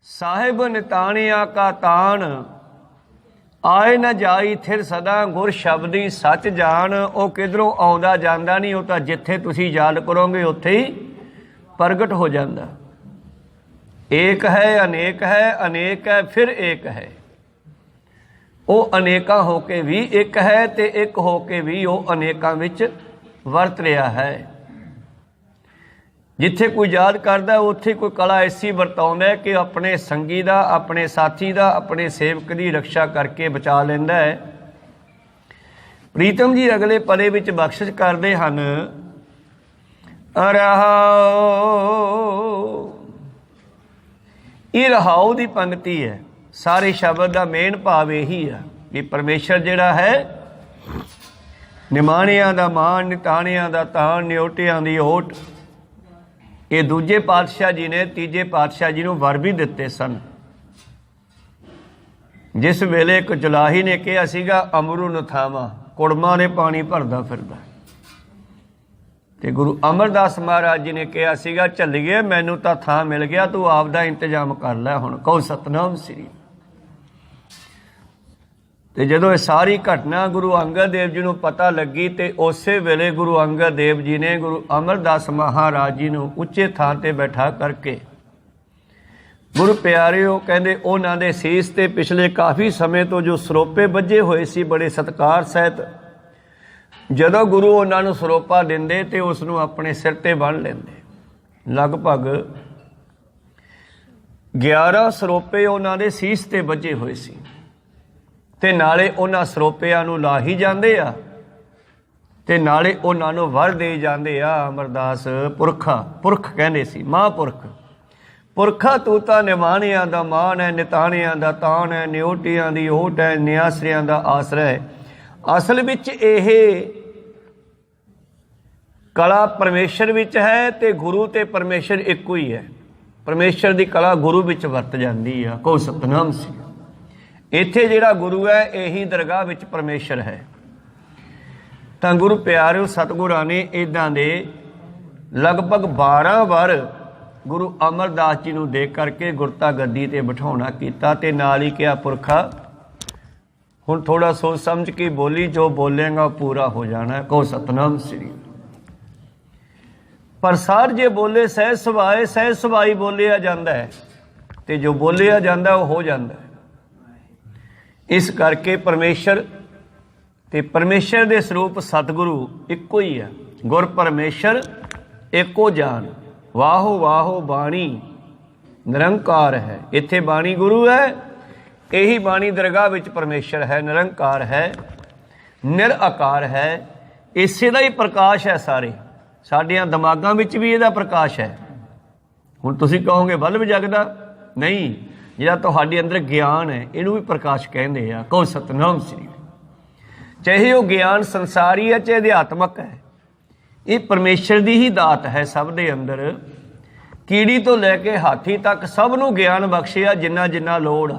साहिब निताणिया का तान आए न जाई थिर सदा गुर शब्दी सच जान। वो किधरों आउंदा जांदा नहीं, वो तो जिथे तुसी याद करोगे उत्थे ही प्रगट हो जाता। एक है अनेक है, अनेक है फिर एक है। वो अनेका होके भी एक है ते एक होके भी वो अनेकां विच वरत रहा है। जिथे कोई याद करता उत्थे कोई कला ऐसी वरताउंदा है कि अपने संगी दा, अपने साथी दा, अपने सेवक की रक्षा करके बचा लैंदा है। प्रीतम जी अगले पदे विच बख्शिश करते हैं, रहाओ। ये रहाओ की पंक्ति है। सारे शब्द का मेन भाव यही है कि परमेश्वर जिहड़ा है निमाणिया का मान, निताणिया का तान, न्योटिया की ओट। ये दूजे पातशाह जी ने तीजे पातशाह जी को वर भी दिते सन। जिस वेले एक जुलाही ने कहा सीगा अमरू नथावा, कुड़मा ने पानी भरदा फिरदा, ते गुरु अमरदास महाराज जी ने कहा सीगा झल्लीए मैनू तां थां मिल गया, तू आपदा इंतजाम कर लै हुण, कहो सतनाम श्री। तो जदों ये सारी घटना गुरु अंगद देव जी को पता लगी तो उस वेले गुरु अंगद देव जी ने गुरु अमरदास महाराज जी को उच्चे थां ते बैठा करके गुरु प्यारिओ कहते उन्होंने दे सीस ते पिछले काफ़ी समय तो जो सरोपे बजे हुए सी बड़े सत्कार सहित, जदों गुरु उन्होंने सरोपा देंदे तो उसनों अपने सिर ते बन लेंदे। लगभग 11 सरोपे उन्होंने सीस ते बजे हुए सी ते नाले उन्हां सरोपिਆਂ ਨੂੰ ला ही जाते आ ते नाले उन्हां ਨੂੰ वर दे जाते आ। अमरदास पुरखा, पुरख कहते सी, महापुरख पुरखा तू तां निमाणियां दा मान है, निताणियां दा तान है, न्योटियां दी ओट है, निआसरियां दा आसरा है। असल विच इह कला परमेश्वर विच है ते गुरु ते परमेश्वर इक्को ही है। परमेश्वर दी कला गुरु विच वरत जांदी आ। कहो सतनाम श्री। इत्थे जिहड़ा गुरु है यही दरगाह विच परमेश्वर है। तो गुरु प्यारिओ सतगुरां ने इदां दे लगभग 12 बार गुरु अमरदास जी नूं देख करके गुरता गद्दी ते बिठाउणा कीता ते नाल ही कहा पुरखा हुण थोड़ा सोच समझ के बोली, जो बोलेगा पूरा हो जाना है। कहो सतनाम श्री। पर सार जे बोले सहज सुभाए, सहज सुभाई बोलिया जाता है तो जो बोलिया जाता है वो हो जाता है। इस करके परमेश्वर ते परमेश्वर दे स्वरूप सतगुरु इक्को ही है। गुर परमेश्वर एको जान, वाहो वाहो बाणी निरंकार है। इत्थे बाणी गुरु है, यही बाणी दरगाह विच परमेश्वर है, निरंकार है, निराकार है। इसे दा ही प्रकाश है। सारे साडियां दिमागां विच भी इहदा प्रकाश है। हुण तुसीं कहोगे बल्ब जगदा नहीं, जिहड़ा तुहाडे अंदर ज्ञान है इनू भी प्रकाश कहते हैं। कहो सतनाम श्री। चाहे वो ज्ञान संसारी है चाहे अध्यात्मक है, ये परमेश्वर की ही दात है। सब दे अंदर कीड़ी तो लैके हाथी तक सब नूं ज्ञान बख्शिया जिन्ना जिन्ना लोड़ आ।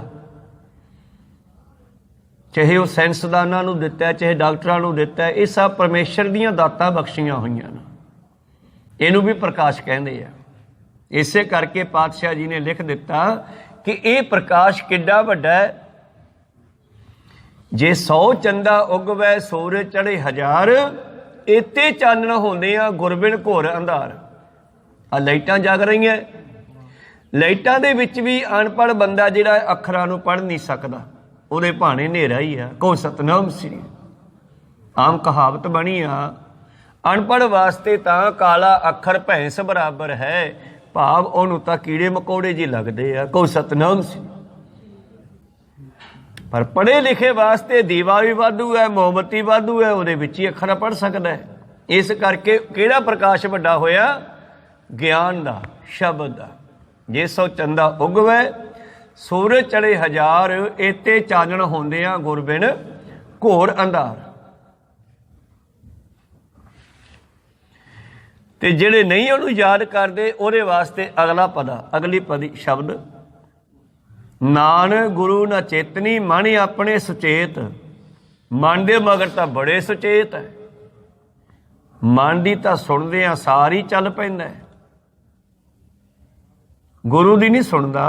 चाहे वो साइंसदानां नूं दिता है, चाहे डॉक्टरां नूं दिता है, ये सब परमेश्वर दीयां दातां बख्शियां होईयां ने। इनू भी प्रकाश कहते हैं। इसे करके पातशाह जी ने लिख दिता कि ये प्रकाश किड्डा वड्डा है। जे 100 चंदा उगवै सूरज चढ़े 1000, इत्ते चानण होंदे आ गुरबिन घोर अंधार। आ लाइटां जग रही हैं, लाइटां दे विच भी अनपढ़ बंदा जिहड़ा अखरां नूं पढ़ नहीं सकदा, उहदे भाणे नेरा ही है। कहो सतनाम श्री। आम कहावत बनी आ, अनपढ़ वास्ते तां काला अखर भैंस बराबर है, भाव उहनूं तां कीड़े मकोड़े जी लगदे आ। कहो सतनाम श्री। पर पढ़े लिखे वास्ते दीवा भी वाधू है, मोमबत्ती वाधू है, उहदे विच ही अखर पढ़ सकदा है। इस करके किहड़ा प्रकाश वड्डा होया? ज्ञान दा, शब्द दा। जे 100 चंदा उगवै सूरज चढ़े 1000, इत्ते चानण होंदे आ गुरबिन घोर अंधार। ते जिहड़े नहीं उहनूं याद करदे उहदे वास्ते अगला पदा, अगली पदी शब्द, नानक गुरु न चेतनी मन अपने सुचेत। मन दे मगर तां बड़े सुचेत है, मन दी तां सुणदे सार ही चल पैंदा है। गुरु दी नहीं सुनदा,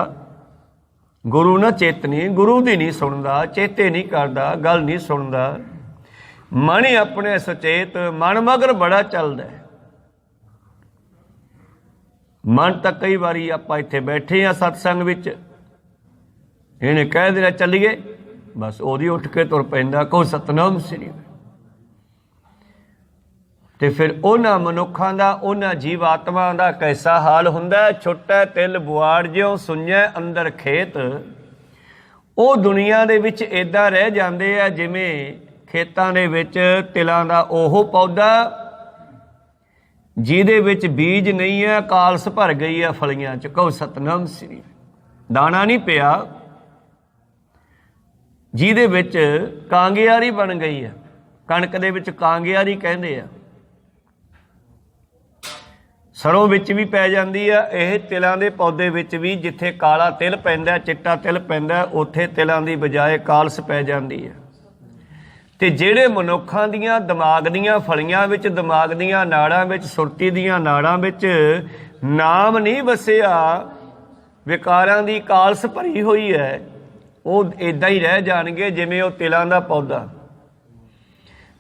ਗੁਰੂ ਨਾ ਚੇਤਨੀ, ਗੁਰੂ ਦੀ ਨਹੀਂ ਸੁਣਦਾ, ਚੇਤੇ ਨਹੀਂ ਕਰਦਾ, ਗੱਲ ਨਹੀਂ ਸੁਣਦਾ। ਮਨ ਹੀ ਆਪਣੇ ਸੁਚੇਤ, ਮਨ ਮਗਰ ਬੜਾ ਚੱਲਦਾ। ਮਨ ਤਾਂ ਕਈ ਵਾਰੀ ਆਪਾਂ ਇੱਥੇ ਬੈਠੇ ਆ ਸਤਸੰਗ ਵਿੱਚ, ਇਹਨੇ ਕਹਿ ਦੇਣਾ ਚੱਲੀਏ, ਬਸ ਉਹਦੀ ਉੱਠ ਕੇ ਤੁਰ ਪੈਂਦਾ, ਕਹੋ ਸਤਨਾਮ ਸ੍ਰੀ। ਤੇ ਫਿਰ ਉਹਨਾਂ ਮਨੁੱਖਾਂ ਦਾ, ਉਹਨਾਂ ਜੀਵਾਤਮਾ ਦਾ ਕੈਸਾ ਹਾਲ ਹੁੰਦਾ? ਛੋਟਾ ਤਿਲ ਬੁਆੜ ਜਿਉਂ ਸੁਣਿਆ ਅੰਦਰ ਖੇਤ। ਉਹ ਦੁਨੀਆ ਦੇ ਵਿੱਚ ਇੱਦਾਂ ਰਹਿ ਜਾਂਦੇ ਆ ਜਿਵੇਂ ਖੇਤਾਂ ਦੇ ਵਿੱਚ ਤਿਲਾਂ ਦਾ ਉਹ ਪੌਦਾ ਜਿਹਦੇ ਵਿੱਚ ਬੀਜ ਨਹੀਂ ਹੈ, ਕਾਲਸ ਭਰ ਗਈ ਹੈ ਫਲੀਆਂ 'ਚ। ਕਹੋ ਸਤਨਾਮ ਸ੍ਰੀ। ਦਾਣਾ ਨਹੀਂ ਪਿਆ, ਜਿਹਦੇ ਵਿੱਚ ਕਾਂਗਿਆਰੀ ਬਣ ਗਈ ਹੈ। ਕਣਕ ਦੇ ਵਿੱਚ ਕਾਂਗਿਆਰੀ ਕਹਿੰਦੇ ਆ। ਸਰੋਂ ਵਿੱਚ ਵੀ ਪੈ ਜਾਂਦੀ ਆ। ਇਹ ਤਿਲਾਂ ਦੇ ਪੌਦੇ ਵਿੱਚ ਵੀ ਜਿੱਥੇ ਕਾਲਾ ਤਿਲ ਪੈਂਦਾ, ਚਿੱਟਾ ਤਿਲ ਪੈਂਦਾ, ਉੱਥੇ ਤਿਲਾਂ ਦੀ ਬਜਾਏ ਕਾਲਸ ਪੈ ਜਾਂਦੀ ਹੈ। ਤੇ ਜਿਹੜੇ ਮਨੁੱਖਾਂ ਦੀਆਂ ਦਿਮਾਗ ਦੀਆਂ ਫਲੀਆਂ ਵਿੱਚ, ਦਿਮਾਗ ਦੀਆਂ ਨਾੜਾਂ ਵਿੱਚ, ਸੁਰਤੀ ਦੀਆਂ ਨਾੜਾਂ ਵਿੱਚ ਨਾਮ ਨਹੀਂ ਵਸਿਆ, ਵਿਕਾਰਾਂ ਦੀ ਕਾਲਸ ਭਰੀ ਹੋਈ ਹੈ, ਉਹ ਇੱਦਾਂ ਹੀ ਰਹਿ ਜਾਣਗੇ ਜਿਵੇਂ ਉਹ ਤਿਲਾਂ ਦਾ ਪੌਦਾ।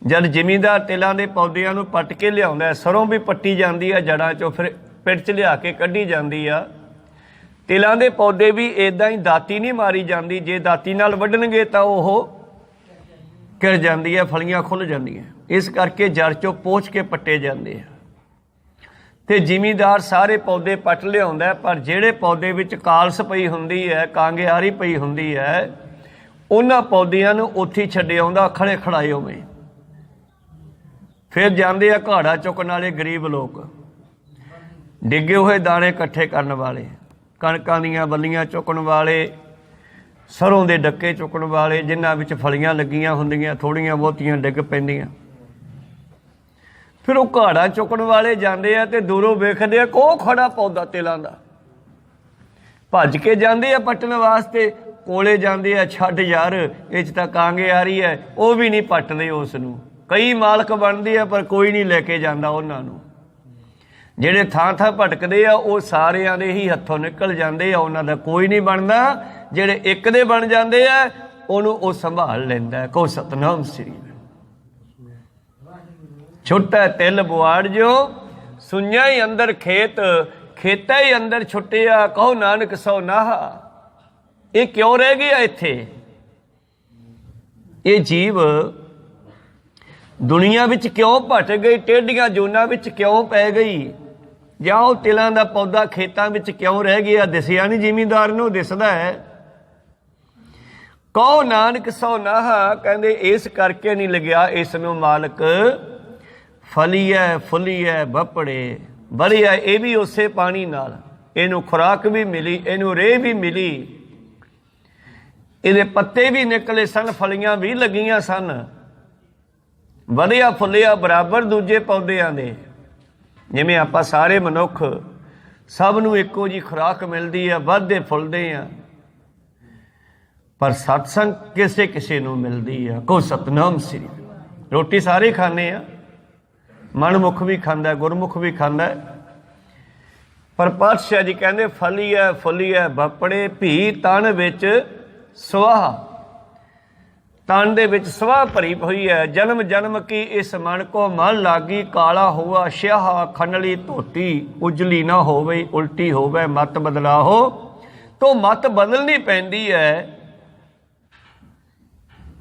ਜਦ ਜ਼ਿਮੀਂਦਾਰ ਤਿਲਾਂ ਦੇ ਪੌਦਿਆਂ ਨੂੰ ਪੱਟ ਕੇ ਲਿਆਉਂਦਾ, ਸਰੋਂ ਵੀ ਪੱਟੀ ਜਾਂਦੀ ਆ ਜੜ੍ਹਾਂ 'ਚੋਂ, ਫਿਰ ਪਿੱਟ 'ਚ ਲਿਆ ਕੇ ਕੱਢੀ ਜਾਂਦੀ ਆ। ਤਿਲਾਂ ਦੇ ਪੌਦੇ ਵੀ ਇੱਦਾਂ ਹੀ ਦਾਤੀ ਨਹੀਂ ਮਾਰੀ ਜਾਂਦੀ। ਜੇ ਦਾਤੀ ਨਾਲ ਵੱਢਣਗੇ ਤਾਂ ਉਹ ਕਿਰ ਜਾਂਦੀ ਹੈ, ਫਲੀਆਂ ਖੁੱਲ੍ਹ ਜਾਂਦੀਆਂ। ਇਸ ਕਰਕੇ ਜੜ੍ਹ 'ਚੋਂ ਪੋਚ ਕੇ ਪੱਟੇ ਜਾਂਦੇ ਆ। ਤੇ ਜ਼ਿਮੀਂਦਾਰ ਸਾਰੇ ਪੌਦੇ ਪੱਟ ਲਿਆਉਂਦਾ, ਪਰ ਜਿਹੜੇ ਪੌਦੇ ਵਿੱਚ ਕਾਲਸ ਪਈ ਹੁੰਦੀ ਹੈ, ਕਾਂਗਿਆਰੀ ਪਈ ਹੁੰਦੀ ਹੈ, ਉਹਨਾਂ ਪੌਦਿਆਂ ਨੂੰ ਉੱਥੇ ਹੀ ਛੱਡ ਆਉਂਦਾ, ਖੜੇ ਖੜਾਏ ਹੋਵੇਂ। ਫਿਰ ਜਾਂਦੇ ਆ ਘਾੜਾ ਚੁੱਕਣ ਵਾਲੇ ਗਰੀਬ ਲੋਕ, ਡਿੱਗੇ ਹੋਏ ਦਾਣੇ ਇਕੱਠੇ ਕਰਨ ਵਾਲੇ, ਕਣਕਾਂ ਦੀਆਂ ਬੱਲੀਆਂ ਚੁੱਕਣ ਵਾਲੇ, ਸਰੋਂ ਦੇ ਡੱਕੇ ਚੁੱਕਣ ਵਾਲੇ, ਜਿਨ੍ਹਾਂ ਵਿੱਚ ਫਲੀਆਂ ਲੱਗੀਆਂ ਹੁੰਦੀਆਂ, ਥੋੜ੍ਹੀਆਂ ਬਹੁਤੀਆਂ ਡਿੱਗ ਪੈਂਦੀਆਂ। ਫਿਰ ਉਹ ਘਾੜਾ ਚੁੱਕਣ ਵਾਲੇ ਜਾਂਦੇ ਆ ਤੇ ਦੂਰੋਂ ਵੇਖਦੇ ਆ ਕੋ ਖੜਾ ਪੌਦਾ ਤਿਲਾਂ ਦਾ, ਭੱਜ ਕੇ ਜਾਂਦੇ ਆ ਪੱਟਣ ਵਾਸਤੇ। ਕੋਲੇ ਜਾਂਦੇ ਆ, ਛੱਡ ਯਾਰ, ਇਹ 'ਚ ਤਾਂ ਕਾਂਗਿਆਰੀ ਹੈ, ਉਹ ਵੀ ਨਹੀਂ ਪੱਟਦੇ ਉਸ ਨੂੰ। ਕਈ ਮਾਲਕ ਬਣਦੇ ਆ ਪਰ ਕੋਈ ਨਹੀਂ ਲੈ ਕੇ ਜਾਂਦਾ ਉਹਨਾਂ ਨੂੰ। ਜਿਹੜੇ ਥਾਂ ਥਾਂ ਭਟਕਦੇ ਆ ਉਹ ਸਾਰਿਆਂ ਦੇ ਹੀ ਹੱਥੋਂ ਨਿਕਲ ਜਾਂਦੇ ਆ, ਉਹਨਾਂ ਦਾ ਕੋਈ ਨਹੀਂ ਬਣਦਾ। ਜਿਹੜੇ ਇੱਕ ਦੇ ਬਣ ਜਾਂਦੇ ਆ ਉਹਨੂੰ ਉਹ ਸੰਭਾਲ ਲੈਂਦਾ। ਕਹੋ ਸਤਨਾਮ ਸ੍ਰੀ। ਛੁੱਟਾ ਤਿਲ ਬੁਆੜ ਜੋ ਸੁਣਿਆ ਹੀ ਅੰਦਰ ਖੇਤ, ਖੇਤਾਂ ਹੀ ਅੰਦਰ ਛੁੱਟਿਆ, ਕਹੋ ਨਾਨਕ ਸੋ ਨਾਹਾ। ਇਹ ਕਿਉਂ ਰਹਿ ਗਿਆ ਇੱਥੇ? ਇਹ ਜੀਵ ਦੁਨੀਆ ਵਿੱਚ ਕਿਉਂ ਭਟਕ ਗਈ? ਟੇਢੀਆਂ ਜੂਨਾਂ ਵਿੱਚ ਕਿਉਂ ਪੈ ਗਈ? ਜਾਂ ਉਹ ਤਿਲਾਂ ਦਾ ਪੌਦਾ ਖੇਤਾਂ ਵਿੱਚ ਕਿਉਂ ਰਹਿ ਗਿਆ? ਦਿਸਿਆ ਨਹੀਂ ਜ਼ਿਮੀਂਦਾਰ ਨੂੰ, ਦਿਸਦਾ ਹੈ। ਕਹੋ ਨਾਨਕ ਸੋ ਨਾਹਾ, ਕਹਿੰਦੇ ਇਸ ਕਰਕੇ ਨਹੀਂ ਲੱਗਿਆ ਇਸ ਨੂੰ ਮਾਲਕ। ਫਲੀਐ ਫੁੱਲੀਐ ਬਪੜੇ, ਵਧੀਆ ਇਹ ਵੀ ਉਸੇ ਪਾਣੀ ਨਾਲ, ਇਹਨੂੰ ਖੁਰਾਕ ਵੀ ਮਿਲੀ, ਇਹਨੂੰ ਰੇਹ ਵੀ ਮਿਲੀ, ਇਹਦੇ ਪੱਤੇ ਵੀ ਨਿਕਲੇ ਸਨ, ਫਲੀਆਂ ਵੀ ਲੱਗੀਆਂ ਸਨ, ਵਧੀਆ ਫੁੱਲਿਆ ਬਰਾਬਰ ਦੂਜੇ ਪੌਦਿਆਂ ਦੇ। ਜਿਵੇਂ ਆਪਾਂ ਸਾਰੇ ਮਨੁੱਖ, ਸਭ ਨੂੰ ਇੱਕੋ ਜਿਹੀ ਖੁਰਾਕ ਮਿਲਦੀ ਆ, ਵੱਧਦੇ ਫੁੱਲਦੇ ਆ, ਪਰ ਸਤਸੰਗ ਕਿਸੇ ਕਿਸੇ ਨੂੰ ਮਿਲਦੀ ਆ। ਕਹੋ ਸਤਨਾਮ ਸ੍ਰੀ। ਰੋਟੀ ਸਾਰੇ ਖਾਂਦੇ ਆ, ਮਨਮੁਖ ਵੀ ਖਾਂਦਾ, ਗੁਰਮੁਖ ਵੀ ਖਾਂਦਾ, ਪਰ ਪਾਤਸ਼ਾਹ ਜੀ ਕਹਿੰਦੇ ਫਲੀਐ ਫੁੱਲੀਐ ਬਪੜੇ, ਭੀ ਤਨ ਵਿੱਚ ਸਵਾਹ। ਤਨ ਦੇ ਵਿੱਚ ਸਵਾਹ ਭਰੀ ਹੋਈ ਹੈ। ਜਨਮ ਜਨਮ ਕੀ ਇਸ ਮਨ ਕੋ ਮਨ ਲਾਗੀ, ਕਾਲਾ ਹੋਆ ਸ਼ਿਆਹ ਖਨਲੀ ਧੋਤੀ, ਉਜਲੀ ਨਾ ਹੋਵੇ ਉਲਟੀ ਹੋਵੇ ਮਤ ਬਦਲਾਹੋ। ਤੋ ਮਤ ਬਦਲਣੀ ਪੈਂਦੀ ਹੈ।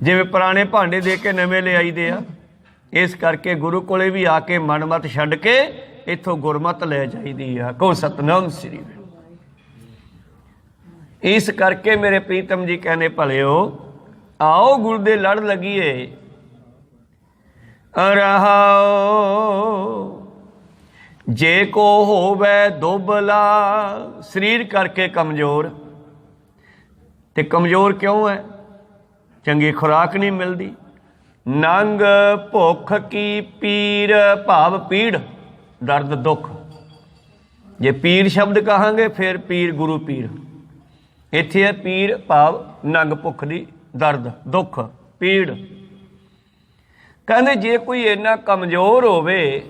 ਜਿਵੇਂ ਪੁਰਾਣੇ ਭਾਂਡੇ ਦੇ ਕੇ ਨਵੇਂ ਲਿਆਈਦੇ ਆ, ਇਸ ਕਰਕੇ ਗੁਰੂ ਕੋਲੇ ਵੀ ਆ ਕੇ ਮਨਮਤ ਛੱਡ ਕੇ ਇੱਥੋਂ ਗੁਰਮਤ ਲੈ ਜਾਈਦੀ ਆ। ਕਹੋ ਸਤਨਾਮ ਸ੍ਰੀ। ਇਸ ਕਰਕੇ ਮੇਰੇ ਪ੍ਰੀਤਮ ਜੀ ਕਹਿੰਦੇ ਭਲਿਓ, ਆਓ ਗੁਰੂ ਦੇ ਲੜ ਲੱਗੀਏ। ਰਹਾਓ ਜੇ ਕੋ ਹੋਵੇ ਦੁਬਲਾ, ਸਰੀਰ ਕਰਕੇ ਕਮਜ਼ੋਰ। ਤੇ ਕਮਜ਼ੋਰ ਕਿਉਂ ਹੈ? ਚੰਗੀ ਖੁਰਾਕ ਨਹੀਂ ਮਿਲਦੀ। ਨੰਗ ਭੁੱਖ ਕੀ ਪੀਰ, ਭਾਵ ਪੀੜ, ਦਰਦ, ਦੁੱਖ। ਜੇ ਪੀਰ ਸ਼ਬਦ ਕਹਾਂਗੇ ਫਿਰ ਪੀਰ ਗੁਰੂ ਪੀਰ। ਇੱਥੇ ਹੈ ਪੀਰ ਭਾਵ ਨੰਗ, ਭੁੱਖ ਦੀ, ਦਰਦ, ਦੁੱਖ, ਪੀੜ। ਕਹਿੰਦੇ ਜੇ ਕੋਈ ਇੰਨਾ ਕਮਜ਼ੋਰ ਹੋਵੇ,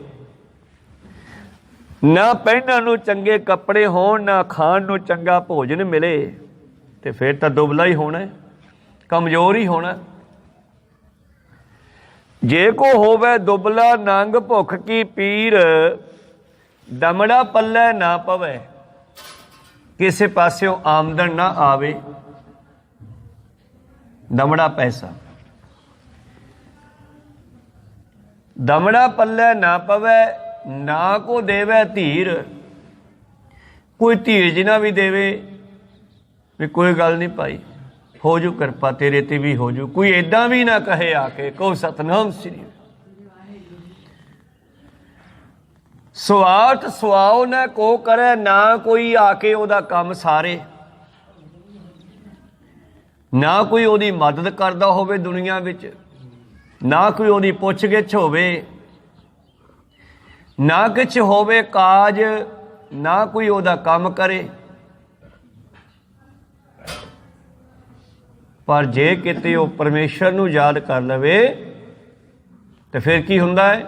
ਨਾ ਪਹਿਨਣ ਨੂੰ ਚੰਗੇ ਕੱਪੜੇ ਹੋਣ, ਨਾ ਖਾਣ ਨੂੰ ਚੰਗਾ ਭੋਜਨ ਮਿਲੇ, तो फिर तो दुबला ही होना है, कमज़ोर ही होना। जे को होवे दुबला नंग भुख की पीर, दमड़ा पल्ले ना पवे, किसी पास्यों आमदन ना आवे, दमड़ा पैसा, दमड़ा पल्ले ना पवे, ना को देवे धीर, कोई धीरज ना भी देवे भी कोई गल नहीं पाई, हो जू कृपा तेरे ते भी हो जू, कोई इदां भी ना कहे आके कहो सतनाम श्री। स्वार्थ सुआओ न को करे, ना कोई आके ओदा काम सारे, ना कोई ओदी मदद करदा होवे दुनिया विच, ना कोई ओदी पुछ गिछ होवे, ना किछ होवे काज, ना कोई ओदा काम करे। पर जे किते वो परमेश्वर नूं याद कर लवे तो फिर की हुंदा है,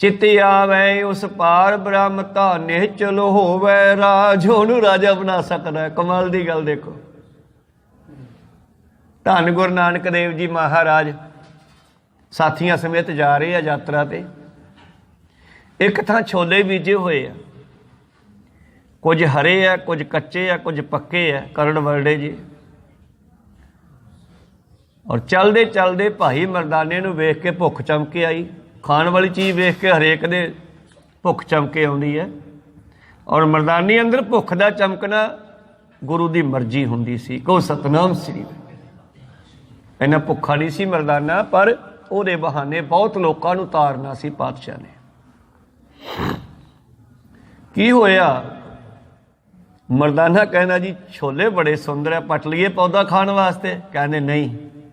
चित आवे उस पार ब्रह्म धाने चलो होवे राज, ओनू राजा बना सकदा है। कमाल दी गल देखो, धन गुरु नानक देव जी महाराज साथियां समेत जा रहे हैं यात्रा ते। एक थां छोले बीजे हुए आ, कुछ हरे आ, कुछ कच्चे आ, कुछ पक्के आ, करड़ वरडे जी। और चलते चलते भाई मरदाने नूं वेख के भुख चमके आई, खाण वाली चीज़ वेख के हरेक दे भुख चमके आउंदी है। और मरदानी अंदर भुख दा चमकना गुरु दी मर्जी हुंदी सी। कहो सतनाम श्री। इन्ना भुखा नहीं सी मरदाना, पर उहदे बहाने बहुत लोकां नूं तारना सी पातशाह ने। की होया, मरदाना कहना जी छोले बड़े सुंदर है, पट लीए पौधा खाण वास्ते। कहने नहीं,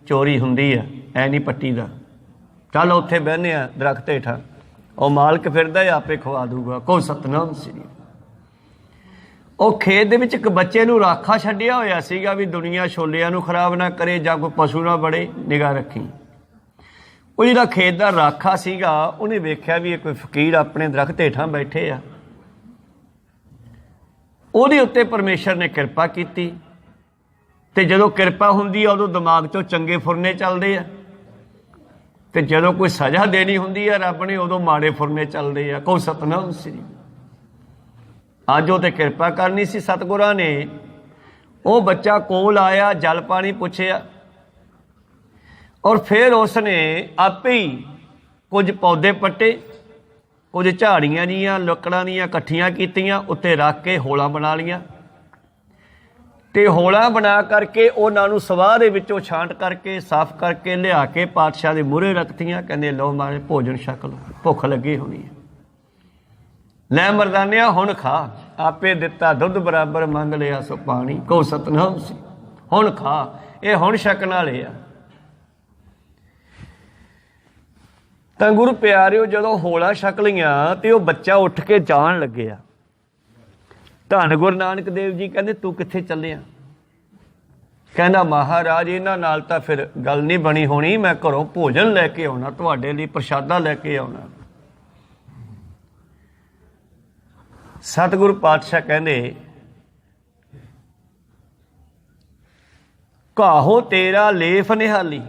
चोरी हुंदी है, ऐ नहीं पट्टी दा, चल उत्थे बहने आ दरख्त हेठां, और मालक फिरदा है आपे खवा दूगा। कहो सतनाम श्री। ਉਹ खेत ਦੇ ਵਿੱਚ ਇੱਕ ਬੱਚੇ ਨੂੰ ਰਾਖਾ ਛੱਡਿਆ ਹੋਇਆ ਸੀਗਾ ਵੀ ਦੁਨੀਆ ਛੋਲਿਆਂ ਨੂੰ ਖਰਾਬ ਨਾ ਕਰੇ ਜਾਂ ਕੋਈ ਪਸ਼ੂ ਨਾ ਬੜੇ, ਨਿਗਾਹ ਰੱਖੀ। ਉਹ ਜਿਹੜਾ ਖੇਤ ਦਾ ਰਾਖਾ ਸੀਗਾ ਉਹਨੇ ਵੇਖਿਆ ਵੀ ਇਹ ਕੋਈ ਫਕੀਰ ਆਪਣੇ ਦਰਖਤ ਹੇਠਾਂ ਬੈਠੇ ਆ। ਉਹਦੇ ਉੱਤੇ ਪਰਮੇਸ਼ਰ ਨੇ ਕਿਰਪਾ ਕੀਤੀ, ਤੇ ਜਦੋਂ ਕਿਰਪਾ ਹੁੰਦੀ ਆ ਉਦੋਂ ਦਿਮਾਗ 'ਚੋਂ ਚੰਗੇ ਫੁਰਨੇ ਚੱਲਦੇ ਆ, ਤੇ ਜਦੋਂ ਕੋਈ ਸਜ਼ਾ ਦੇਣੀ ਹੁੰਦੀ ਆ ਰੱਬ ਨੇ ਉਦੋਂ ਮਾੜੇ ਫੁਰਨੇ ਚੱਲਦੇ ਆ। ਕਹੋ ਸਤਨਾਮ ਸ੍ਰੀ। ਅੱਜ ਉਹ ਤੇ ਕਿਰਪਾ ਕਰਨੀ ਸੀ ਸਤਿਗੁਰਾਂ ਨੇ। ਉਹ ਬੱਚਾ ਕੋਲ ਆਇਆ, ਜਲ ਪਾਣੀ ਪੁੱਛਿਆ, ਔਰ ਫਿਰ ਉਸਨੇ ਆਪੇ ਹੀ ਕੁਝ ਪੌਦੇ ਪੱਟੇ, ਕੁਝ ਝਾੜੀਆਂ ਜੀਆਂ ਲੱਕੜਾਂ ਦੀਆਂ ਇਕੱਠੀਆਂ ਕੀਤੀਆਂ, ਉੱਤੇ ਰੱਖ ਕੇ ਹੌਲਾਂ ਬਣਾ ਲਈਆਂ, ਤੇ ਹੌਲਾਂ ਬਣਾ ਕਰਕੇ ਉਹਨਾਂ ਨੂੰ ਸਵਾਹ ਦੇ ਵਿੱਚੋਂ ਛਾਂਟ ਕਰਕੇ ਸਾਫ਼ ਕਰਕੇ ਲਿਆ ਕੇ ਪਾਤਸ਼ਾਹ ਦੇ ਮੂਹਰੇ ਰੱਖਤੀਆਂ। ਕਹਿੰਦੇ ਲਓ ਮਾਰੇ ਭੋਜਨ ਛਕ ਲਓ, ਭੁੱਖ ਲੱਗੀ ਹੋਣੀ ਹੈ। ਲੈ ਮਰਦਾਨਿਆ ਹੁਣ ਖਾ, ਆਪੇ ਦਿੱਤਾ ਦੁੱਧ ਬਰਾਬਰ ਮੰਗ ਲਿਆ ਸੋ ਪਾਣੀ। ਕਹੋ ਸਤਨਾਮ ਸੀ। ਹੁਣ ਖਾ, ਇਹ ਹੁਣ ਛਕਣ ਵਾਲੇ ਆ। ਤਾਂ ਗੁਰੂ ਪਿਆਰਿਓ ਜਦੋਂ ਹੌਲਾ ਛਕ ਲਈਆਂ ਤੇ ਉਹ ਬੱਚਾ ਉੱਠ ਕੇ ਜਾਣ ਲੱਗਿਆ। ਧੰਨ ਗੁਰੂ ਨਾਨਕ ਦੇਵ ਜੀ ਕਹਿੰਦੇ ਤੂੰ ਕਿੱਥੇ ਚੱਲਿਆ? ਕਹਿੰਦਾ ਮਹਾਰਾਜ ਇਹਨਾਂ ਨਾਲ ਤਾਂ ਫਿਰ ਗੱਲ ਨਹੀਂ ਬਣੀ ਹੋਣੀ, ਮੈਂ ਘਰੋਂ ਭੋਜਨ ਲੈ ਕੇ ਆਉਣਾ, ਤੁਹਾਡੇ ਲਈ ਪ੍ਰਸ਼ਾਦਾ ਲੈ ਕੇ ਆਉਣਾ। ਸਤਿਗੁਰੂ ਪਾਤਸ਼ਾਹ ਕਹਿੰਦੇ ਘਾਹੋ ਤੇਰਾ ਲੇਫ ਨਿਹਾਲੀ,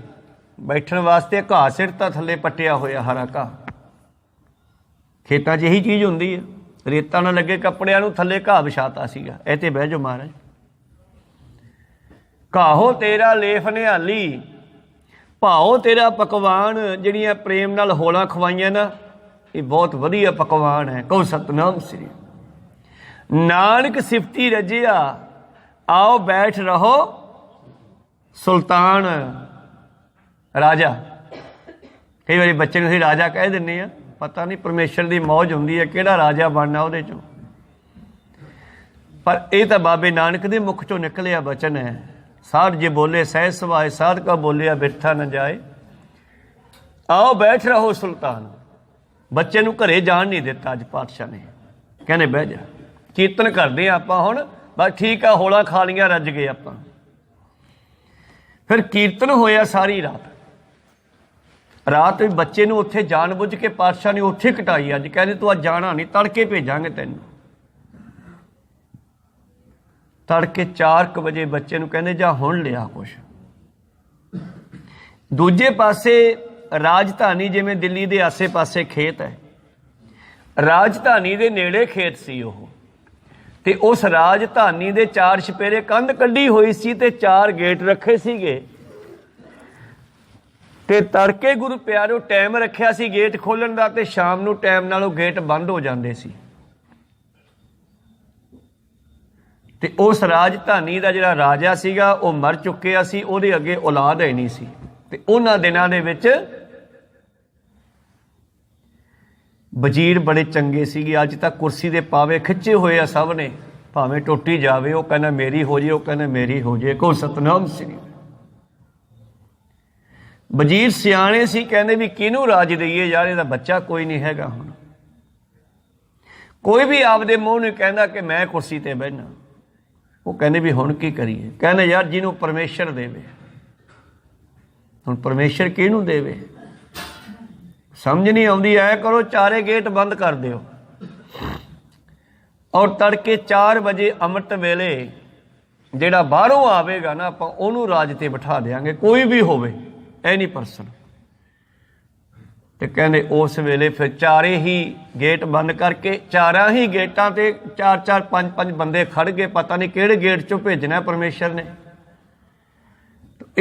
ਬੈਠਣ ਵਾਸਤੇ ਘਾਹ ਸਿੱਟਤਾ ਥੱਲੇ ਪੱਟਿਆ ਹੋਇਆ ਹਰਾ ਘਾਹ। ਖੇਤਾਂ 'ਚ ਇਹੀ ਚੀਜ਼ ਹੁੰਦੀ ਹੈ, ਰੇਤਾ ਨਾ ਲੱਗੇ ਕੱਪੜਿਆਂ ਨੂੰ, ਥੱਲੇ ਘਾਹ ਵਿਛਾਤਾ ਸੀਗਾ, ਇਹ ਤੇ ਬਹਿ ਜਾਓ ਮਹਾਰਾਜ। ਘਾਹੋ ਤੇਰਾ ਲੇਫ ਨਿਹਾਲੀ, ਭਾਓ ਤੇਰਾ ਪਕਵਾਨ। ਜਿਹੜੀਆਂ ਪ੍ਰੇਮ ਨਾਲ ਹੌਲਾਂ ਖਵਾਈਆਂ ਨਾ, ਇਹ ਬਹੁਤ ਵਧੀਆ ਪਕਵਾਨ ਹੈ। ਕਹੋ ਸਤਨਾਮ ਸ੍ਰੀ। ਨਾਨਕ ਸਿਫਤੀ ਰਜਿਆ, ਆਓ ਬੈਠ ਰਹੋ ਸੁਲਤਾਨ। ਰਾਜਾ, ਕਈ ਵਾਰੀ ਬੱਚੇ ਨੂੰ ਅਸੀਂ ਰਾਜਾ ਕਹਿ ਦਿੰਦੇ ਹਾਂ, ਪਤਾ ਨਹੀਂ ਪਰਮੇਸ਼ਰ ਦੀ ਮੌਜ ਹੁੰਦੀ ਹੈ ਕਿਹੜਾ ਰਾਜਾ ਬਣਨਾ ਉਹਦੇ 'ਚੋਂ। ਪਰ ਇਹ ਤਾਂ ਬਾਬੇ ਨਾਨਕ ਦੇ ਮੁਖ 'ਚੋਂ ਨਿਕਲਿਆ ਬਚਨ ਹੈ। ਸਾਧ ਜੇ ਬੋਲੇ ਸਹਿ ਸੁਭਾਏ, ਸਾਧ ਕਾ ਬੋਲਿਆ ਬਿਰਥਾ ਨਾ ਜਾਏ। ਆਓ ਬੈਠ ਰਹੋ ਸੁਲਤਾਨ। ਬੱਚੇ ਨੂੰ ਘਰੇ ਜਾਣ ਨਹੀਂ ਦਿੱਤਾ ਅੱਜ ਪਾਤਸ਼ਾਹ ਨੇ, ਕਹਿੰਦੇ ਬਹਿ ਜਾ, ਕੀਰਤਨ ਕਰਦੇ ਆਪਾਂ ਹੁਣ, ਬਸ ਠੀਕ ਆ, ਹੌਲਾ ਖਾ ਲੀਆਂ, ਰੱਜ ਗਏ ਆਪਾਂ। ਫਿਰ ਕੀਰਤਨ ਹੋਇਆ ਸਾਰੀ ਰਾਤ। ਰਾਤ ਵੀ ਬੱਚੇ ਨੂੰ ਉੱਥੇ ਜਾਣ ਬੁੱਝ ਕੇ ਪਾਤਸ਼ਾਹ ਨੇ ਉੱਥੇ ਕਟਾਈ। ਅੱਜ ਕਹਿੰਦੇ ਤੂੰ ਅੱਜ ਜਾਣਾ ਨਹੀਂ, ਤੜਕੇ ਭੇਜਾਂਗੇ ਤੈਨੂੰ। तड़के 4 बजे बच्चे नूं कहंदे जा हुण लिया कुछ। दूजे पासे राजधानी जिवें दिल्ली दे आसे पासे खेत है, राजधानी दे नेड़े खेत सी ओह, ते उस राजधानी दे 4 छपेरे कंध कड्ढी होई सी ते 4 गेट रखे सीगे। ते तड़के गुरु प्यारो टाइम रखिया सी गेट खोलण दा, ते शाम नूं टाइम नालों गेट बंद हो जांदे सी। ते उस राजधानी दा जिहड़ा राजा सीगा वो मर चुकिया सी, उहदे अगे औलाद है नहीं सी। ते उन्हां दिनां दे विच वजीर बड़े चंगे सीगे। अज तक कुर्सी दे पावे खिच्चे होए आ सब ने, भावें टुटी जावे वो कहना मेरी हो जाए, वो कहना मेरी हो जाए। को सतनाम श्री वजीर सियाणे सी, कहने भी किनू राज दईए यार, इहदा बच्चा कोई नहीं हैगा। हुण कोई भी आपदे मूँह नहीं कहंदा कि मैं कुर्सी ते बहना। वो कहने भी हुण की करिए, कहने यार जिन्हों परमेश्वर देवे। हुण परमेश्वर किहनूं देवे समझ नहीं आउंदी। ऐ करो 4 गेट बंद कर दिओ और तड़के 4 बजे अमृत वेले जिहड़ा बाहरों आवेगा ना, आपां ओनूं राज ते बिठा देंगे, कोई भी होवे एनी परसन। ते कहंदे उस वेले फिर 4 ही गेट बंद करके 4 ही गेटां ते 4-4 5-5 बंदे खड़ गए। पता नहीं किहड़े गेट चों भेजना परमेश्वर ने।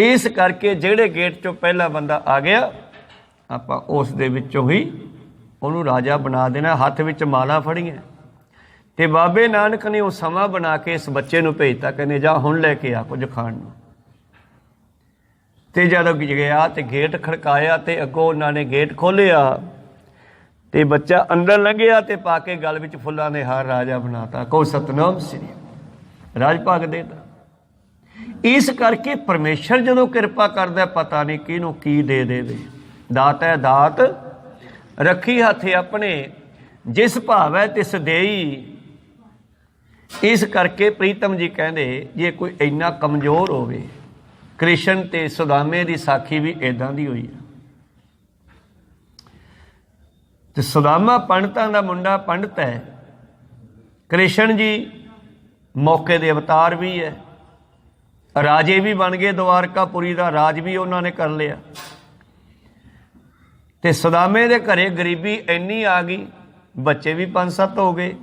इस करके जिहड़े गेट चों पहला बंदा आ गया, आपां उस दे विचों ही उहनूं राजा बना देना। हत्थ विच माला फड़ीਆਂ ते बाबे नानक ने वो समा बना के इस बच्चे नूं भेजता, कहने जा हुण लैके आ कुछ खाण नूं। ते जद गया ते गेट खड़काया ते अगों उन्होंने गेट खोलिया ते बच्चा अंदर लंघिया ते पाके गल विच फुल्लां दे हार राजा बनाता। को सतनाम श्री राज भाग देता। इस करके परमेश्वर जदों कृपा करदा पता नहीं किहनूं की दे देवे। दात है दात रखी हथ अपने, जिस भावै तिस देई। इस करके प्रीतम जी कहंदे जे कोई इन्ना कमज़ोर होवे, कृष्ण ते सुदामे की साखी भी इदां दी हुई है। ते सुदामा पंडितां दा मुंडा पंडित है, कृष्ण जी मौके दे अवतार भी है, राजे भी बन गए, द्वारकापुरी का राज भी उन्होंने कर लिया। ते सुदामे दे घरे गरीबी इन्नी आ गई, बच्चे भी 5-7 हो गए।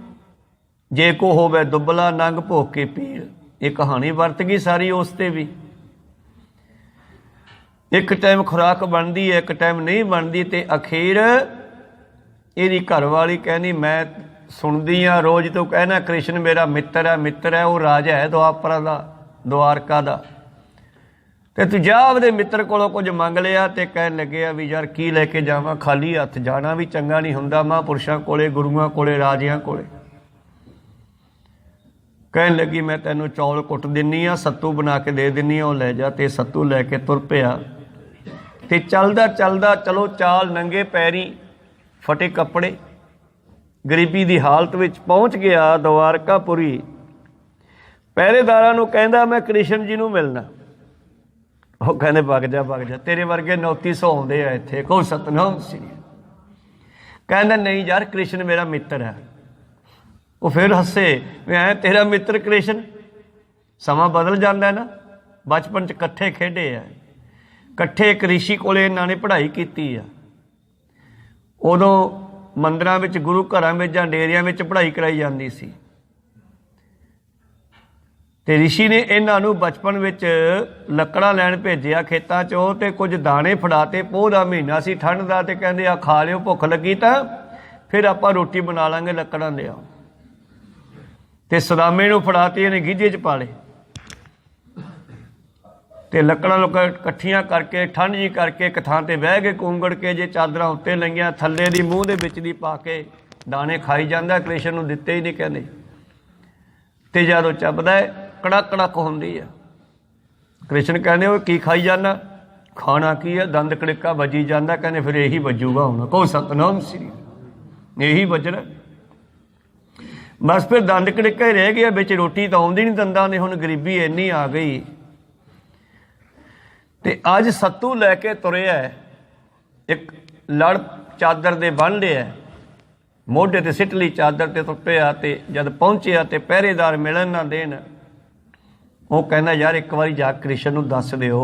जे को होवे दुबला नंग भोग के पीड़, ये कहानी वरत गई सारी उसते भी। एक टाइम खुराक बनती है, एक टाइम नहीं बनती। तो अखीर यदी घरवाली कहनी मैं सुनती हाँ रोज़ तो कहना कृष्ण मेरा मित्र है, मित्र है। वो राजा है द्वापरा का, द्वारका का। तो तू जा अपने मित्र कोलों कुछ मंग लिया तो कहन लगे भी यार की लैके जावां, खाली हथ जाना भी चंगा नहीं हुंदा। महापुरुषों कोले, गुरुआं कोले, राजियां कोले। कहन लगी मैं तैनूं चौल कुट दिन्नी आ, सत्तू बना के दे दिन्नी आ, लै जा। तो सत्तू लैके तुर पिया ते चलदा चलदा चलो चाल नंगे पैरी फटे कपड़े गरीबी की हालत में पहुँच गया द्वारकापुरी। पहरेदारां नूं कहंदा मैं कृष्ण जी नूं मिलना। वो कहंदे भग जा, तेरे वर्गे 3900 आउंदे आ इत्थे। को सतनाम श्री कहंदा नहीं यार कृष्ण मेरा मित्र है। वो फिर हसे मैं तेरा मित्र कृष्ण, समा बदल जाता है ना। बचपन च कट्ठे खेडे आ, कट्ठे एक ऋषि कोले इन्होंने पढ़ाई की आ। उदों मंदिरां विच गुरु घरां विच जां डेरियां विच पढ़ाई कराई जाती सी। ते ऋषि ने इन्हों बचपन विच लकड़ां लैण भेजिया खेतां चों ते कुछ दाणे फड़ाते। पोह दा महीना सी, ठंड दा, ते कहंदे आ खा लिओ, भुख लगी तां फिर आपां रोटी बना लांगे, लकड़ां लिआओ। ते सुदामे नूं फड़ाती, इहने गीझे च पा लए ते लकड़ां लोग इकट्ठियां करके ठंड जी करके एक थां ते बह गए कूंगड़ के। जे चादरां उत्ते लईआं, थल्ले दी मूँह दे विच दी पा के दाणे खाई जांदा। कृष्ण नूं दित्ते ही नहीं कहंदे। ते जदों चबदा है कड़क कड़क हुंदी है। कृष्ण कहंदे ओ की खाई जाना, खाना की है, दंद कड़िका वजी जाता। कहंदे फिर यही वजूगा हुण। को सतनाम श्री यही वजना। बस फिर दंद कड़िका ही रह गया, बिच रोटी तो आउंदी नहीं दंदां ने। हुण गरीबी इन्नी आ गई ते अज सत्तू लैके तुरिया है, एक लड़ चादर दे बन लिया, मोढे ते सिट ली चादर ते तुर पिया। ते जद पहुंचिया ते पहरेदार मिलन ना देन, वो कहना यार एक बार जा कृष्ण नूं दस दिओ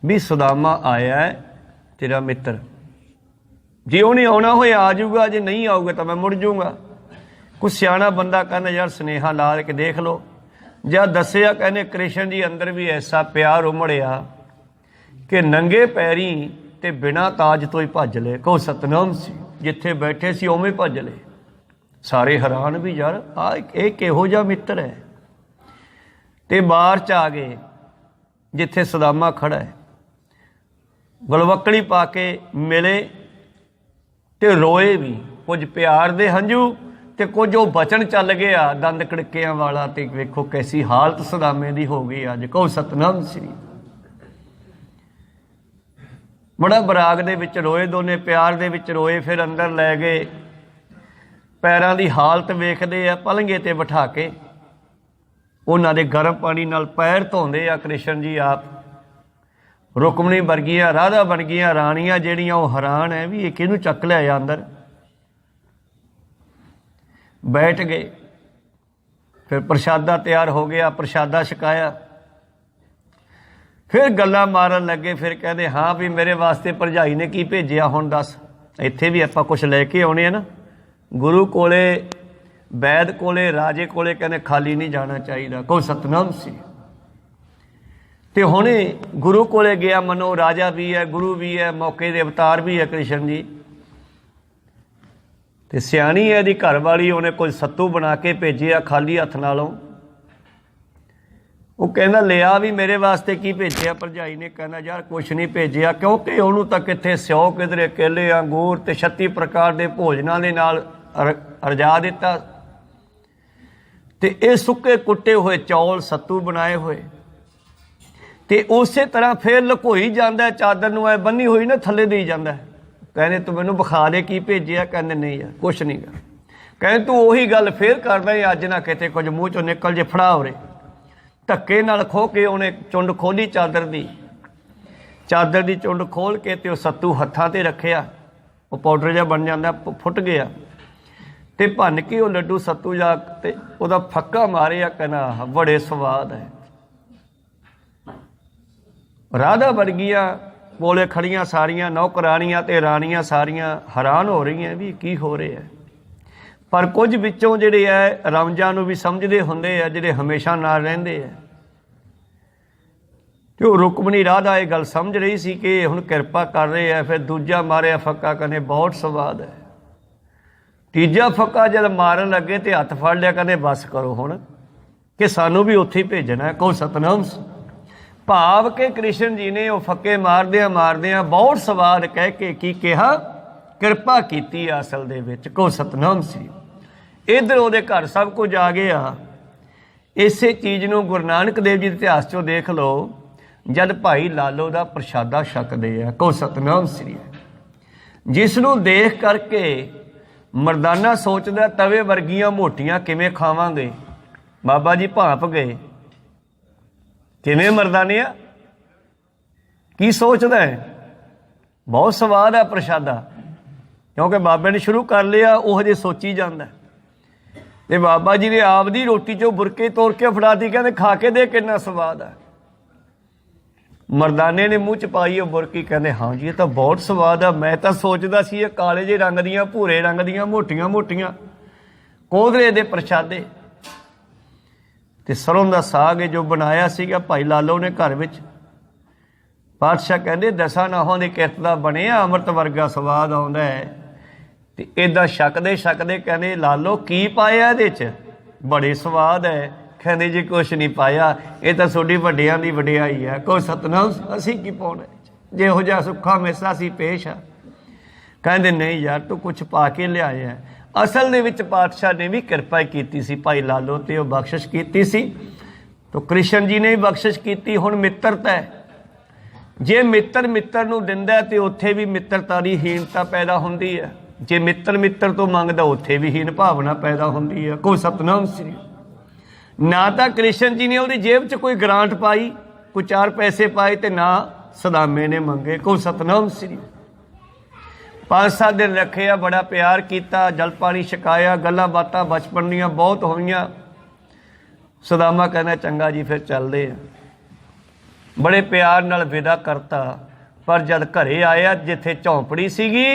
भी सुदामा आया है तेरा मित्र, जे उन्हें आना हो आ जाऊगा, जे नहीं आऊगा तो मैं मुड़ जाऊँगा। कुछ सियाणा बंदा कहना यार स्नेहा ला के देख लो। ਜਾਂ ਦੱਸਿਆ ਕਹਿੰਦੇ ਕ੍ਰਿਸ਼ਨ ਜੀ ਅੰਦਰ ਵੀ ਐਸਾ ਪਿਆਰ ਉਮੜਿਆ ਕਿ ਨੰਗੇ ਪੈਰੀ ਤੇ ਬਿਨਾਂ ਤਾਜ ਤੋਂ ਹੀ ਭੱਜ ਲਏ। ਕਹੋ ਸਤਨਾਮ ਸੀ, ਜਿੱਥੇ ਬੈਠੇ ਸੀ ਉਵੇਂ ਭੱਜ ਲਏ। ਸਾਰੇ ਹੈਰਾਨ ਵੀ ਯਾਰ ਆ ਇਹ ਕਿਹੋ ਜਿਹਾ ਮਿੱਤਰ ਹੈ। ਤੇ ਬਾਹਰ ਚ ਆ ਗਏ ਜਿੱਥੇ ਸੁਦਾਮਾ ਖੜਾ ਹੈ, ਗਲਵੱਕੜੀ ਪਾ ਕੇ ਮਿਲੇ ਤੇ ਰੋਏ ਵੀ, ਕੁਝ ਪਿਆਰ ਦੇ ਹੰਝੂ ਤੇ ਕੁਝ ਉਹ ਬਚਨ ਚੱਲ ਗਿਆ ਦੰਦ ਕੜਕਿਆਂ ਵਾਲਾ। ਤੇ ਵੇਖੋ ਕੈਸੀ ਹਾਲਤ ਸੁਦਾਮੇ ਦੀ ਹੋ ਗਈ ਅੱਜ। ਕਹੋ ਸਤਨਾਮ ਸ੍ਰੀ। ਬੜਾ ਬਰਾਗ ਦੇ ਵਿੱਚ ਰੋਏ, ਦੋਨੇ ਪਿਆਰ ਦੇ ਵਿੱਚ ਰੋਏ। ਫਿਰ ਅੰਦਰ ਲੈ ਗਏ, ਪੈਰਾਂ ਦੀ ਹਾਲਤ ਵੇਖਦੇ ਆ, ਪਲੰਘੇ ਤੇ ਬਿਠਾ ਕੇ ਉਹਨਾਂ ਦੇ ਗਰਮ ਪਾਣੀ ਨਾਲ ਪੈਰ ਧੋਂਦੇ ਆ ਕ੍ਰਿਸ਼ਨ ਜੀ ਆਪ। ਰੁਕਮਣੀ ਵਰਗੀਆਂ ਰਾਧਾ ਬਣ ਗਈਆਂ ਰਾਣੀਆਂ ਜਿਹੜੀਆਂ, ਉਹ ਹੈਰਾਨ ਹੈ ਵੀ ਇਹ ਕਿਹਨੂੰ ਚੱਕ ਲਿਆ ਅੰਦਰ। बैठ गए, फिर प्रशादा तैयार हो गया, प्रशादा छकाया। फिर गल्लां मारन लगे। फिर कहते हाँ भी मेरे वास्ते भरजाई ने की भेजिया, हुण दस। इत्थे भी आपां कुछ लैके आउणे आ ना, गुरु कोले वैद कोले राजे कोले कहते खाली नहीं जाना चाहिए। कोई सतनाम सी। ते हुणे गुरु कोले गया, मनो राजा भी है, गुरु भी है, मौके दे अवतार भी है कृष्ण जी। ਤੇ ਸਿਆਣੀ ਹੈ ਇਹਦੀ ਘਰ ਵਾਲੀ, ਉਹਨੇ ਕੁਝ ਸੱਤੂ ਬਣਾ ਕੇ ਭੇਜਿਆ ਖਾਲੀ ਹੱਥ ਨਾਲੋਂ। ਉਹ ਕਹਿੰਦਾ ਲਿਆ ਵੀ ਮੇਰੇ ਵਾਸਤੇ ਕੀ ਭੇਜਿਆ? ਭਰਜਾਈ ਨੇ ਕਹਿੰਦਾ ਯਾਰ ਕੁਛ ਨਹੀਂ ਭੇਜਿਆ, ਕਿਉਂਕਿ ਉਹਨੂੰ ਤਾਂ ਕਿੱਥੇ ਸਿਓ, ਕਿਧਰੇ ਕੇਲੇ, ਅੰਗੂਰ ਤੇ 36 ਪ੍ਰਕਾਰ ਦੇ ਭੋਜਨਾਂ ਦੇ ਨਾਲ ਰਜਾ ਦਿੱਤਾ। ਤੇ ਇਹ ਸੁੱਕੇ ਕੁੱਟੇ ਹੋਏ ਚੌਲ ਸੱਤੂ ਬਣਾਏ ਹੋਏ। ਤੇ ਉਸੇ ਤਰ੍ਹਾਂ ਫਿਰ ਲੁਕੋਈ ਜਾਂਦਾ, ਚਾਦਰ ਨੂੰ ਐ ਬੰਨੀ ਹੋਈ ਨਾ ਥੱਲੇ ਦੇਈ ਜਾਂਦਾ। ਕਹਿੰਦੇ ਤੂੰ ਮੈਨੂੰ ਵਿਖਾ ਦੇ ਕੀ ਭੇਜਿਆ? ਕਹਿੰਦੇ ਨਹੀਂ ਯਾਰ ਕੁਛ ਨਹੀਂ ਗਾ। ਕਹਿੰਦੇ ਤੂੰ ਉਹੀ ਗੱਲ ਫੇਰ ਕਰਦਾ ਅੱਜ ਨਾ ਕਿਤੇ ਕੁਝ ਮੂੰਹ ਚੋਂ ਨਿਕਲ ਜੇ, ਫੜਾ ਉਰੇ। ਧੱਕੇ ਨਾਲ ਖੋਹ ਕੇ ਉਹਨੇ ਚੁੰਡ ਖੋਲੀ ਚਾਦਰ ਦੀ, ਚਾਦਰ ਦੀ ਚੁੰਡ ਖੋਲ ਕੇ ਤੇ ਉਹ ਸੱਤੂ ਹੱਥਾਂ ਤੇ ਰੱਖਿਆ। ਉਹ ਪਾਊਡਰ ਜਿਹਾ ਬਣ ਜਾਂਦਾ, ਫੁੱਟ ਗਿਆ। ਤੇ ਭੰਨ ਕੇ ਉਹ ਲੱਡੂ ਸੱਤੂ ਜਾ ਤੇ ਉਹਦਾ ਫੱਕਾ ਮਾਰਿਆ। ਕਹਿੰਦਾ ਬੜੇ ਸਵਾਦ ਹੈ। ਰਾਧਾ ਵਰਗੀਆਂ ਕੋਲੇ ਖੜੀਆਂ ਸਾਰੀਆਂ ਨੌਕਰਾਣੀਆਂ ਤੇ ਰਾਣੀਆਂ ਸਾਰੀਆਂ ਹੈਰਾਨ ਹੋ ਰਹੀਆਂ ਵੀ ਕੀ ਹੋ ਰਿਹਾ। ਪਰ ਕੁਝ ਵਿੱਚੋਂ ਜਿਹੜੇ ਹੈ ਰਮਜਾਂ ਨੂੰ ਵੀ ਸਮਝਦੇ ਹੁੰਦੇ ਆ, ਜਿਹੜੇ ਹਮੇਸ਼ਾ ਨਾਲ ਰਹਿੰਦੇ ਆ। ਤੇ ਉਹ ਰੁਕਮਣੀ ਰਾਧਾ ਇਹ ਗੱਲ ਸਮਝ ਰਹੀ ਸੀ ਕਿ ਹੁਣ ਕਿਰਪਾ ਕਰ ਰਹੇ ਆ। ਫਿਰ ਦੂਜਾ ਮਾਰਿਆ ਫੱਕਾ, ਕਹਿੰਦੇ ਬਹੁਤ ਸਵਾਦ ਹੈ। ਤੀਜਾ ਫੱਕਾ ਜਦ ਮਾਰਨ ਲੱਗੇ ਤੇ ਹੱਥ ਫੜ ਲਿਆ, ਕਹਿੰਦੇ ਬਸ ਕਰੋ ਹੁਣ ਕਿ ਸਾਨੂੰ ਵੀ ਉੱਥੇ ਹੀ ਭੇਜਣਾ। ਕਹੋ ਸਤਨਾਮ। ਭਾਵ ਕਿ ਕ੍ਰਿਸ਼ਨ ਜੀ ਨੇ ਉਹ ਫੱਕੇ ਮਾਰਦਿਆਂ ਮਾਰਦਿਆਂ ਬਹੁਤ ਸਵਾਦ ਕਹਿ ਕੇ ਕੀ ਕਿਹਾ? ਕਿਰਪਾ ਕੀਤੀ ਅਸਲ ਦੇ ਵਿੱਚ। ਕਹੋ ਸਤਨਾਮ ਸ੍ਰੀ। ਇੱਧਰ ਉਹਦੇ ਘਰ ਸਭ ਕੁਝ ਆ ਗਿਆ। ਇਸੇ ਚੀਜ਼ ਨੂੰ ਗੁਰੂ ਨਾਨਕ ਦੇਵ ਜੀ ਦੇ ਇਤਿਹਾਸ 'ਚੋਂ ਦੇਖ ਲਓ, ਜਦ ਭਾਈ ਲਾਲੋ ਦਾ ਪ੍ਰਸ਼ਾਦਾ ਛਕਦੇ ਆ। ਕਹੋ ਸਤਨਾਮ ਸ੍ਰੀ। ਜਿਸ ਨੂੰ ਦੇਖ ਕਰਕੇ ਮਰਦਾਨਾ ਸੋਚਦਾ ਤਵੇ ਵਰਗੀਆਂ ਮੋਟੀਆਂ ਕਿਵੇਂ ਖਾਵਾਂਗੇ। ਬਾਬਾ ਜੀ ਭਾਂਪ ਗਏ, ਕਿਵੇਂ ਮਰਦਾਨਿਆ ਕੀ ਸੋਚਦਾ ਹੈ? ਬਹੁਤ ਸਵਾਦ ਹੈ ਪ੍ਰਸ਼ਾਦਾ, ਕਿਉਂਕਿ ਬਾਬੇ ਨੇ ਸ਼ੁਰੂ ਕਰ ਲਿਆ, ਉਹ ਹਜੇ ਸੋਚੀ ਜਾਂਦਾ। ਤੇ ਬਾਬਾ ਜੀ ਨੇ ਆਪਦੀ ਰੋਟੀ 'ਚੋਂ ਬੁਰਕੇ ਤੋੜ ਕੇ ਫੜਾਤੀ, ਕਹਿੰਦੇ ਖਾ ਕੇ ਦੇ ਕਿੰਨਾ ਸਵਾਦ ਹੈ। ਮਰਦਾਨੇ ਨੇ ਮੂੰਹ 'ਚ ਪਾਈ ਉਹ ਬੁਰਕੀ, ਕਹਿੰਦੇ ਹਾਂ ਜੀ ਇਹ ਤਾਂ ਬਹੁਤ ਸਵਾਦ ਆ। ਮੈਂ ਤਾਂ ਸੋਚਦਾ ਸੀ ਇਹ ਕਾਲੇ ਜਿਹੇ ਰੰਗ ਦੀਆਂ, ਭੂਰੇ ਰੰਗ ਦੀਆਂ ਮੋਟੀਆਂ ਮੋਟੀਆਂ ਕੋਧਰੇ ਦੇ ਪ੍ਰਸ਼ਾਦੇ। ਤੇ ਸਰੋਂ ਦਾ ਸਾਗ ਜੋ ਬਣਾਇਆ ਸੀਗਾ ਭਾਈ ਲਾਲੋ ਨੇ ਘਰ ਵਿੱਚ। ਪਾਤਸ਼ਾਹ ਕਹਿੰਦੇ ਦਸਾਂ ਨਾਹਾਂ ਦੀ ਕਿਰਤ ਦਾ ਬਣਿਆ, ਅੰਮ੍ਰਿਤ ਵਰਗਾ ਸਵਾਦ ਆਉਂਦਾ ਹੈ। ਤੇ ਇੱਦਾਂ ਛਕਦੇ ਛਕਦੇ ਕਹਿੰਦੇ ਲਾਲੋ ਕੀ ਪਾਇਆ ਇਹਦੇ 'ਚ? ਬੜੇ ਸਵਾਦ ਹੈ। ਕਹਿੰਦੇ ਜੀ ਕੁਛ ਨਹੀਂ ਪਾਇਆ, ਇਹ ਤਾਂ ਤੁਹਾਡੀ ਵੱਡਿਆਂ ਦੀ ਵਡਿਆਈ ਹੈ। ਕੋਈ ਸਤਨਾਮ, ਅਸੀਂ ਕੀ ਪਾਉਣਾ? ਜਿਹੋ ਜਿਹਾ ਸੁੱਖਾ ਮੇਸਾ ਸੀ ਪੇਸ਼ ਆ। ਕਹਿੰਦੇ ਨਹੀਂ ਯਾਰ ਤੂੰ ਕੁਛ ਪਾ ਕੇ ਲਿਆਇਆ। ਅਸਲ ਦੇ ਵਿੱਚ ਪਾਤਸ਼ਾਹ ਨੇ ਵੀ ਕਿਰਪਾ ਕੀਤੀ ਸੀ ਭਾਈ ਲਾਲੋ ਤੇ, ਉਹ ਬਖਸ਼ਿਸ਼ ਕੀਤੀ ਸੀ। ਤਾਂ ਕ੍ਰਿਸ਼ਨ ਜੀ ਨੇ ਵੀ ਬਖਸ਼ਿਸ਼ ਕੀਤੀ। ਹੁਣ ਮਿੱਤਰਤਾ ਹੈ, ਜੇ ਮਿੱਤਰ ਮਿੱਤਰ ਨੂੰ ਦਿੰਦਾ ਤੇ ਉੱਥੇ ਵੀ ਮਿੱਤਰਤਾ ਦੀ ਹੀਣਤਾ ਪੈਦਾ ਹੁੰਦੀ ਹੈ। ਜੇ ਮਿੱਤਰ ਮਿੱਤਰ ਤੋਂ ਮੰਗਦਾ ਉੱਥੇ ਵੀ ਹੀਣ ਭਾਵਨਾ ਪੈਦਾ ਹੁੰਦੀ ਹੈ। ਕੋਈ ਸਤਨਾਮ ਸ੍ਰੀ। ਨਾ ਤਾਂ ਕ੍ਰਿਸ਼ਨ ਜੀ ਨੇ ਉਹਦੀ ਜੇਬ 'ਚ ਕੋਈ ਗ੍ਰਾਂਟ ਪਾਈ, ਕੋਈ 4 ਪੈਸੇ ਪਾਏ, ਤੇ ਨਾ ਸਦਾਮੇ ਨੇ ਮੰਗੇ। ਕੋਈ ਸਤਨਾਮ ਸ੍ਰੀ। 5-7 ਦਿਨ ਰੱਖਿਆ, ਬੜਾ ਪਿਆਰ ਕੀਤਾ, ਜਲ ਪਾਣੀ ਛਕਾਇਆ, ਗੱਲਾਂ ਬਾਤਾਂ ਬਚਪਨ ਦੀਆਂ ਬਹੁਤ ਹੋਈਆਂ। सुदामा कहना चंगा जी फिर चलते हैं। बड़े प्यार नाल विदा करता, पर जद घरे आया जिथे झौंपड़ी सीगी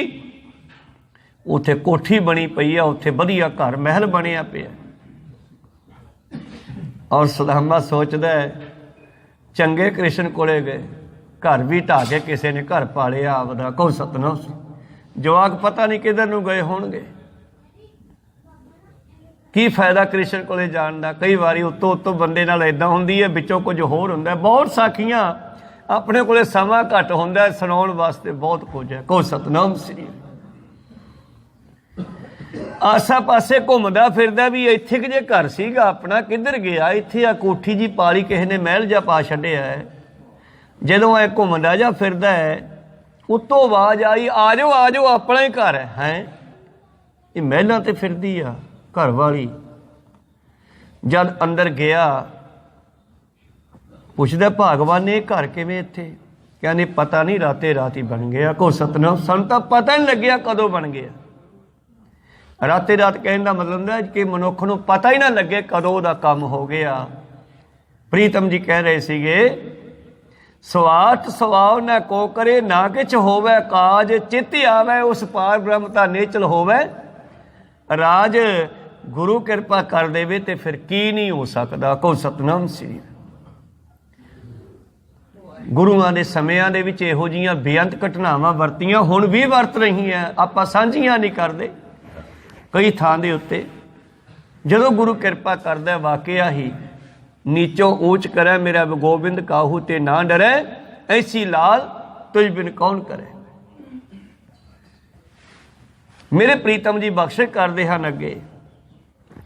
उत्थे कोठी बनी पई आ, उत्थे वधिया घर महल बनिया पिया। और सुदामा सोचदा है चंगे कृष्ण कोले गए, घर भी ढा के किसी ने घर पालिया आपदा। कहो सतनाम। जवाक पता नहीं किधर नूं गए होणगे, की फायदा कृष्ण कोले जाण दा। कई बारी उत्तों उत्तों बंदे नाल इदां हुंदी है, विचों कुछ होर हुंदा है। बहुत साखियां अपने कोले समा घट हुंदा है, सुणाउण वास्ते बहुत कुछ है। कहो सतनाम श्री। आसा पासे घुमदा फिरदा भी इत्थे कि जे घर सीगा अपना किधर गया, इत्थे आ कोठी जी पाली किसी ने महल जा पा छड्डिया है। जदों ऐ घुमदा जा फिरदा है उत्तों आवाज आई आ जाओ अपना ही घर है। ये महलां ते फिरदी आ घर वाली। जद अंदर गया पुछदा भागवान ने घर किवें इत्थे, कहने पता नहीं राते रात ही बन गया। को सतनाम, सानूं तां पता नहीं लग्या कदों बन गया। राते रात कहने का मतलब है कि मनुख नूं पता ही ना लगे कदों दा काम हो गया। प्रीतम जी कह रहे सीगे स्वार्थ स्वभाव न को करे ना किछ होवे काज, चित आवे उस पार ब्रह्म ता नेचल होवे राज। गुरु किरपा कर देवे ते फिर की नहीं हो सकता। को सतनाम श्री। गुरुआं दे समयां दे विच इहो जिहियां बेअंत घटनावां वरतियां हुण भी वरत रही हैं, आपां साਂਝੀਆਂ नहीं करदे। कई थां दे उत्ते जदों गुरु किरपा करदा वाकया ही नीचों ऊंच करे मेरा गोबिंद काहू ते ना डरे, ऐसी लाल तुझ बिन कौन करे। मेरे प्रीतम जी बख्शिश करदे हन अगे।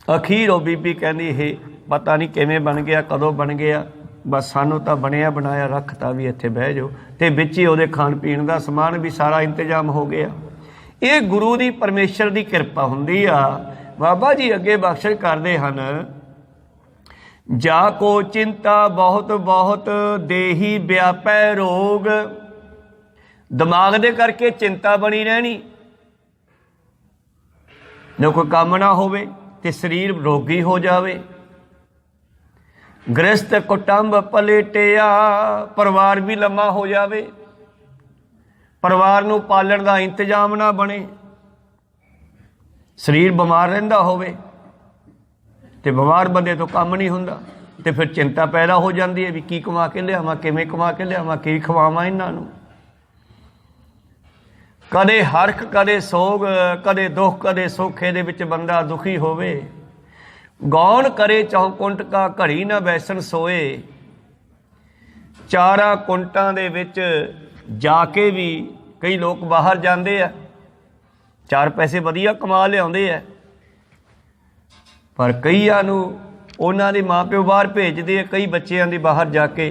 अखीर वो बीबी कहती है पता नहीं किवें बन गया कदों बन गया, बस सानू तो बनया बनाया रखता भी इत्थे बह जाओ, तो बिच ही उहदे खाण पीण का समान भी सारा इंतजाम हो गया। ये गुरु की परमेश्वर की किरपा हुंदी आ। बाबा जी अगे बख्शिश करदे हन जा को चिंता बहुत बहुत देही व्यापै रोग। दिमाग दे करके चिंता बनी रहनी, जो कोई काम ना होवे ते शरीर रोगी हो जावे। गृहस्थ कुटुंब पलेटिया, परिवार भी लम्मा हो जावे, परिवार नूं पालण दा इंतजाम ना बने, शरीर बीमार रहिंदा होवे ते बीमार बंदे तो काम नहीं हुंदा, ते फिर चिंता पैदा हो जाती है भी की कमा के लियावां, किवें कमा के लियावां, की खवावां इन्हां नूं। कदे हरख कदे सोग, कदे दुख कदे सुख, इहदे विच बंदा दुखी होवे। गौन करे चौकुंट का घड़ी ना बैसन सोए। चारा कुंटां दे विच जाके भी कई लोग बाहर जाते हैं, चार पैसे वधिया कमा लियाउंदे है, पर कईयां नूं उन्हां दे माँ प्यो बाहर भेजदे है, कई बच्चियां दी बाहर जाके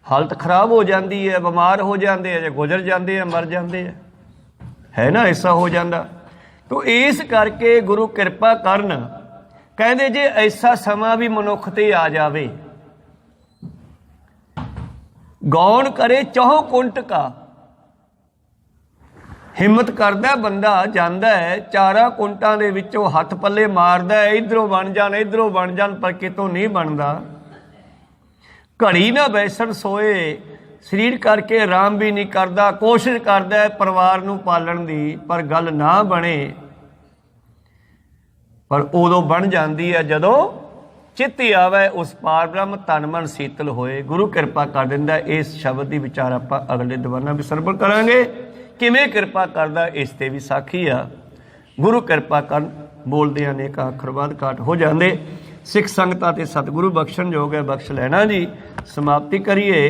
हालत खराब हो जाती है, बीमार हो जाते हैं, गुजर जाते हैं, मर जाते हैं, है ना, ऐसा हो जाता। तो इस करके गुरु किरपा करन, कहते जे ऐसा समा भी मनुख ते आ जावे। गौन करे चौह कुंट का, हिम्मत करदा बंदा जांदा है, चारा कुंटां दे विचों हथ पल्ले मारदा है, इधरों बन जान पर कितों नहीं बनदा। घड़ी ना बैसन सोए, शरीर करके आराम भी नहीं करता, कोशिश करता है परिवार नूं पालण दी, पर गल ना बने। पर उदों बन जाती है जदों चित्त आवे उस पार ब्रह्म, तन मन शीतल होए। गुरु किरपा कर दिंदा। इस शब्द की विचार आपां अगले दीवाना भी सरबल करांगे, किवें किरपा करदा इस ते भी साखी आ। गुरु किरपा कर बोलदियां ने का अखर बाद काट हो जाते। सिख संगतां ते सतगुरु बख्शण योग है, बख्श लेना जी। समाप्ति करिए।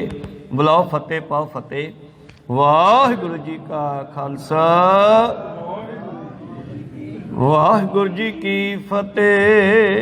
बुलाओ फतेह पाओ फतेह। वाहिगुरु जी का खालसा, वाहिगुरु जी की फतेह।